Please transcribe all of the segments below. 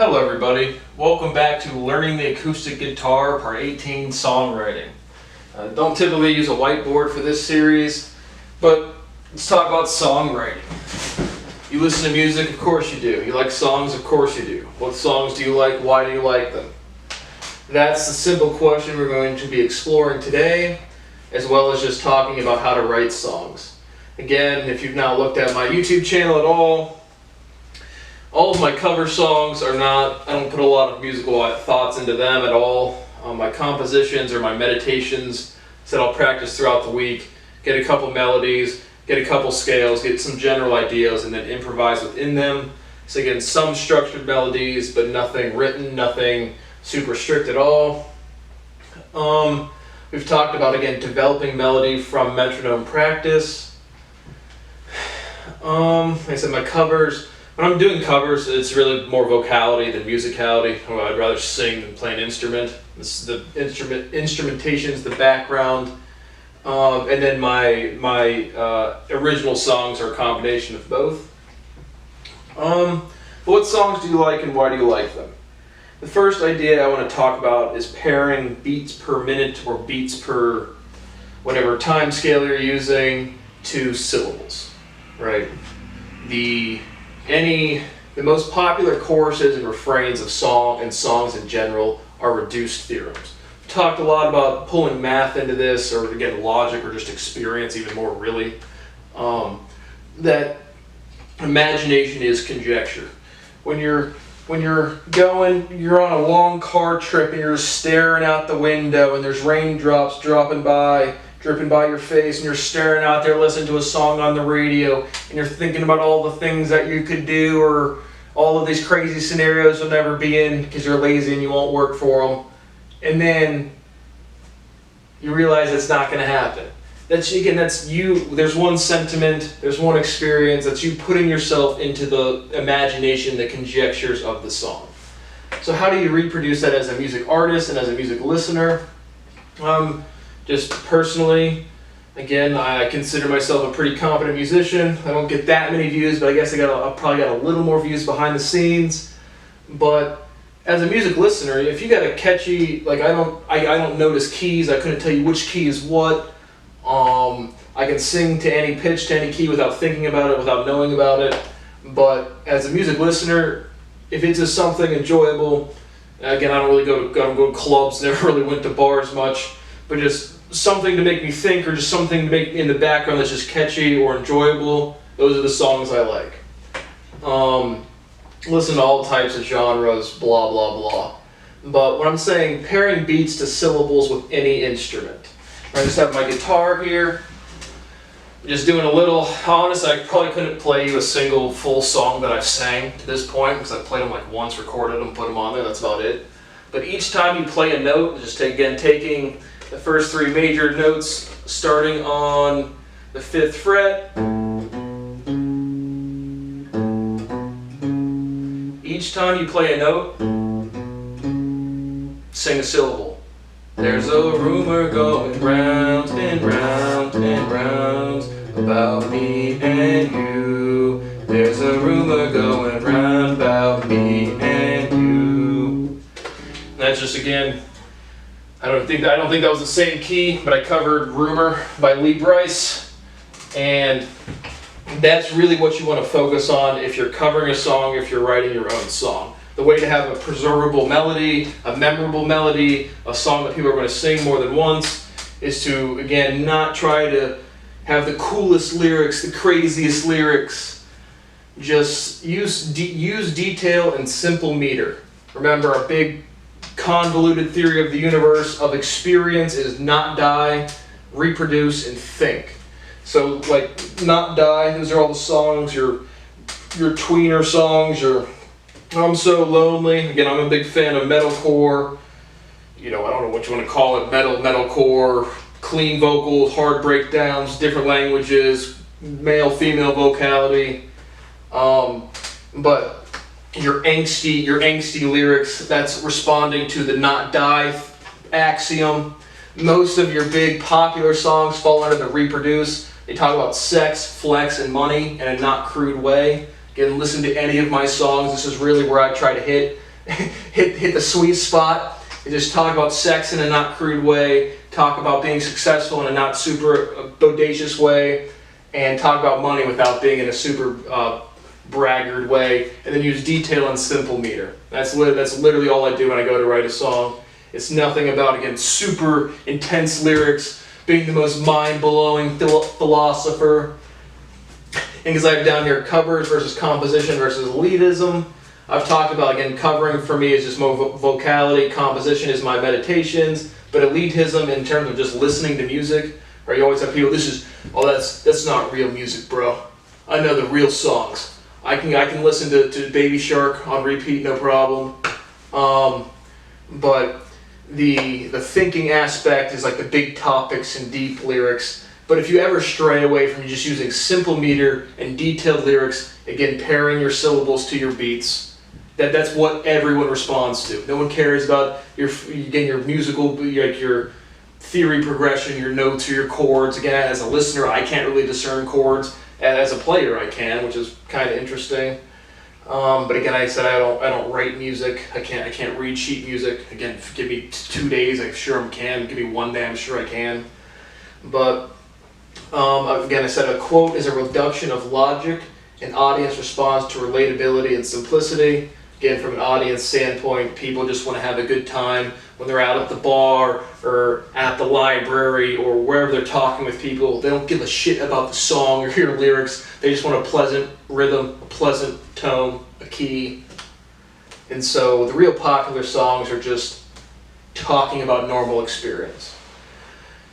Hello everybody, welcome back to Learning the Acoustic Guitar, Part 18, Songwriting. Don't typically use a whiteboard for this series, but let's talk about songwriting. You listen to music, of course you do. You like songs, of course you do. What songs do you like? Why do you like them? That's the simple question we're going to be exploring today, as well as just talking about how to write songs. Again, if you've not looked at my YouTube channel at all of my cover songs are not, I don't put a lot of musical thoughts into them at all. My compositions or my meditations that I'll practice throughout the week, get a couple melodies, get a couple scales, get some general ideas, and then improvise within them. So again, some structured melodies, but nothing written, nothing super strict at all. We've talked about, again, developing melody from metronome practice. Like I said, my covers, when I'm doing covers, it's really more vocality than musicality. I'd rather sing than play an instrument. This is the instrumentation's the background, and then my original songs are a combination of both. But what songs do you like and why do you like them? The first idea I want to talk about is pairing beats per minute or beats per whatever time scale you're using to syllables, right? The most popular choruses and refrains of songs in general are reduced theorems. We've talked a lot about pulling math into this, or again logic, or just experience even more really. That imagination is conjecture. When you're on a long car trip and you're staring out the window and there's raindrops dripping by your face, and you're staring out there listening to a song on the radio, and you're thinking about all the things that you could do, or all of these crazy scenarios you'll never be in because you're lazy and you won't work for them, and then you realize it's not going to happen. That's you. There's one sentiment, there's one experience, that's you putting yourself into the imagination, the conjectures of the song. So how do you reproduce that as a music artist and as a music listener? Just personally, again, I consider myself a pretty competent musician. I don't get that many views, but I guess I probably got a little more views behind the scenes. But as a music listener, if you got a catchy, like I don't notice keys. I couldn't tell you which key is what. I can sing to any pitch, to any key without thinking about it, without knowing about it. But as a music listener, if it's just something enjoyable, again, I don't go to clubs, never really went to bars much, but just something to make me think, or just something to make in the background that's just catchy or enjoyable, those are the songs I like. Listen to all types of genres, blah, blah, blah. But when I'm saying pairing beats to syllables with any instrument, I just have my guitar here, just doing a little, honestly, I probably couldn't play you a single full song that I've sang to this point, because I've played them like once, recorded them, put them on there, that's about it. But each time you play a note, just taking the first three major notes, starting on the 5th fret. Each time you play a note, sing a syllable. There's a rumor going round and round and round about me and you. There's a rumor going round about me and you. That's just, again, I don't think that was the same key, but I covered Rumor by Lee Brice, and that's really what you want to focus on if you're covering a song, if you're writing your own song. The way to have a preservable melody, a memorable melody, a song that people are going to sing more than once, is to, again, not try to have the coolest lyrics, the craziest lyrics. Just use detail and simple meter. Remember, our big convoluted theory of the universe of experience is not die, reproduce, and think. So, like, not die, those are all the songs, your tweener songs, your I'm So Lonely. Again, I'm a big fan of metalcore. I don't know what you want to call it, metalcore, clean vocals, hard breakdowns, different languages, male, female vocality. But your angsty lyrics, that's responding to the not die axiom. Most of your big popular songs fall under the reproduce. They talk about sex, flex, and money in a not crude way. Again, listen to any of my songs. This is really where I try to hit hit the sweet spot. And just talk about sex in a not crude way, talk about being successful in a not super bodacious way, and talk about money without being in a super braggart way, and then use detail and simple meter. That's literally all I do when I go to write a song. It's nothing about, again, super intense lyrics, being the most mind-blowing philosopher. And because I have down here covers versus composition versus elitism, I've talked about, again, covering for me is just more vocality, composition is my meditations, but elitism in terms of just listening to music, right? You always have people, that's not real music, bro. I know the real songs. I can listen to Baby Shark on repeat, no problem. But the thinking aspect is like the big topics and deep lyrics. But if you ever stray away from just using simple meter and detailed lyrics, again, pairing your syllables to your beats, that's what everyone responds to. No one cares about your musical, like your theory progression, your notes or your chords. Again, as a listener, I can't really discern chords. As a player, I can, which is kind of interesting. But again, I said I don't write music. I can't read sheet music. Again, give me 2 days, I'm sure I can. Give me 1 day, I'm sure I can. But again, I said a quote is a reduction of logic and audience response to relatability and simplicity. Again, from an audience standpoint, people just want to have a good time when they're out at the bar or at the library or wherever they're talking with people. They don't give a shit about the song or your lyrics. They just want a pleasant rhythm, a pleasant tone, a key. And so the real popular songs are just talking about normal experience.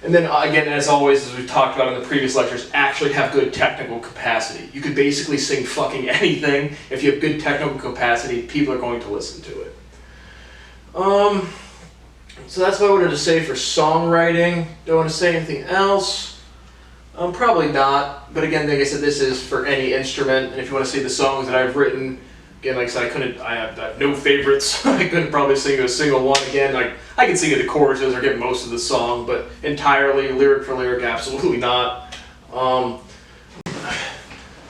And then again, as always, as we've talked about in the previous lectures, actually have good technical capacity. You could basically sing fucking anything. If you have good technical capacity, people are going to listen to it. So that's what I wanted to say for songwriting. Do I want to say anything else? Probably not. But again, like I said, this is for any instrument. And if you want to see the songs that I've written, again, like I said, I have no favorites. I couldn't probably sing a single one again. I can sing the choruses or get most of the song, but entirely lyric for lyric, absolutely not.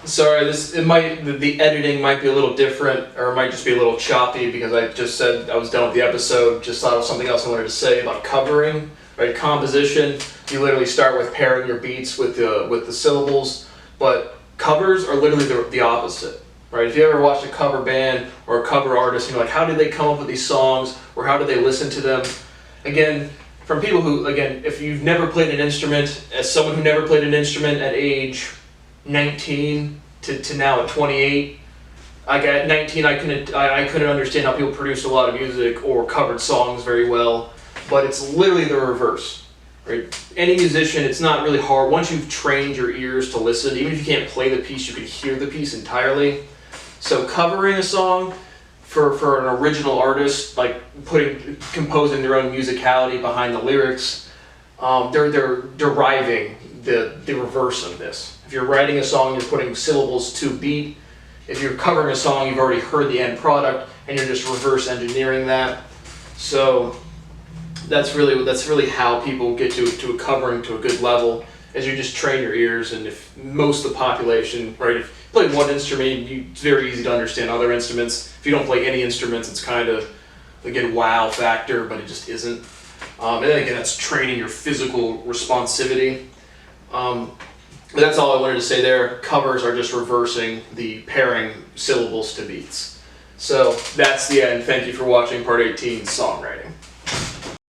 Sorry, the editing might be a little different, or it might just be a little choppy because I just said I was done with the episode. Just thought of something else I wanted to say about covering. Right, composition. You literally start with pairing your beats with the syllables, but covers are literally the opposite. Right? If you ever watched a cover band or a cover artist, you're like, how did they come up with these songs, or how did they listen to them? Again, from people who, again, if you've never played an instrument, as someone who never played an instrument at age 19 to now at 28, at 19 I couldn't understand how people produced a lot of music or covered songs very well, but it's literally the reverse. Right? Any musician, it's not really hard. Once you've trained your ears to listen, even if you can't play the piece, you can hear the piece entirely. So covering a song for an original artist, like composing their own musicality behind the lyrics, they're deriving the reverse of this. If you're writing a song, you're putting syllables to beat. If you're covering a song, you've already heard the end product, and you're just reverse engineering that. So that's really how people get to a covering to a good level, as you just train your ears. And if most of the population, right, if you play one instrument, it's very easy to understand other instruments. If you don't play any instruments, it's kind of, again, wow factor, but it just isn't. And then again, that's training your physical responsivity. But that's all I wanted to say there. Covers are just reversing the pairing syllables to beats. So that's the end. Thank you for watching part 18, Songwriting.